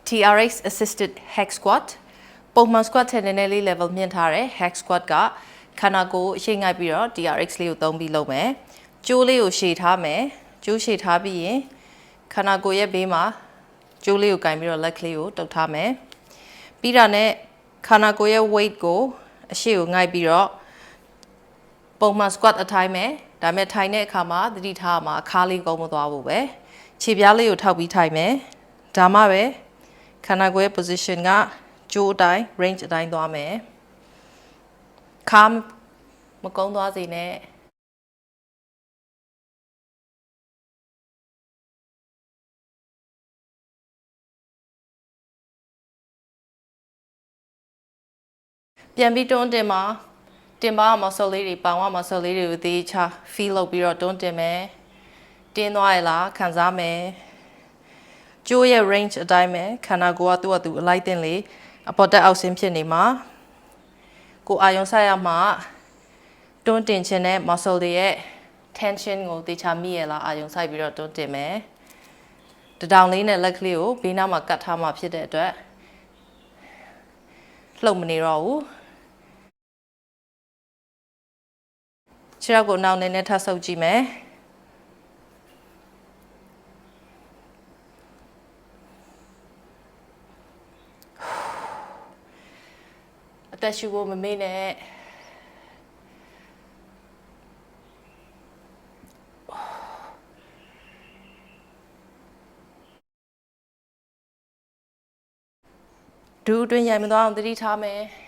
TRX assisted hack squat ပုံမှန် squat ထက်နည်းနည်းလေး level မြင့်ထားတဲ့ hack squat ကခန္ဓာကိုယ်အရှိန်ငိုက်ပြီးတော့ TRX လေးကိုသုံးပြီးလုပ်မယ်ကျိုးလေးကိုရှည်ထားမယ်ကျိုးရှည်ထားပြီးရင်ခန္ဓာကိုယ်ရဲ့ဘေးမှာကျိုးလေးကိုကင်ပြီးတော့လက်ကလေးကိုတုပ်ထားမယ်ပြီးတာနဲ့ခန္ဓာကိုယ်ရဲ့ weight ကိုအရှိကိုငိုက်ပြီးတော့ပုံမှန် squat အထိုင်းမယ်ဒါပေမဲ့ထိုင်တဲ့အခါမှာသတိထားမှာခါးလေးကုန်းမသွားဘူးပဲခြေပြားလေးကိုထောက်ပြီးထိုင်မယ်ဒါမှပဲခန္ဓာကိုယ်ရဲ့ position ကကျိုးအတိုင်း range အတိုင်းသွားမယ်ခါမကုန်းသွားစေနဲ့ပြန်ပြီးတွန်းတင်ပါတင်ပါ muscle လေးတွေပေါင်က muscle လေးတွေကိုသေချာ feel လုပ်ပြီးတော့တွန်းတင်မယ်တင်းသွားရလားခံစားမယ်ကျိုးရဲ့ range အတိုင်းပဲခန္ဓာကိုယ်ကသူ့အတူအလိုက်တင်လေအပေါ်တက်အောက်ဆင်းဖြစ်နေမှာကိုအာယုံဆိုင်ရမှာတွန်းတင်ခြင်းနဲ့ muscle တွေရဲ့ tension ကိုသေချာမိရလားအာယုံဆိုင်ပြီးတော့တွန်းတင်မယ်တတောင်လေးနဲ့လက်ကလေးကိုဘေးနားမှာကတ်ထားမှာဖြစ်တဲ့အတွက်လှုပ်မနေတော့ဘူးခြေထောက်ကိုနောက်နေနဲ့ထပ်ဆုပ်ကြည့်မယ်အသက်ရှူဖို့မမေ့နဲ့ဒူးအတွင်းရိုင်မသွားအောင်သတိထားမယ်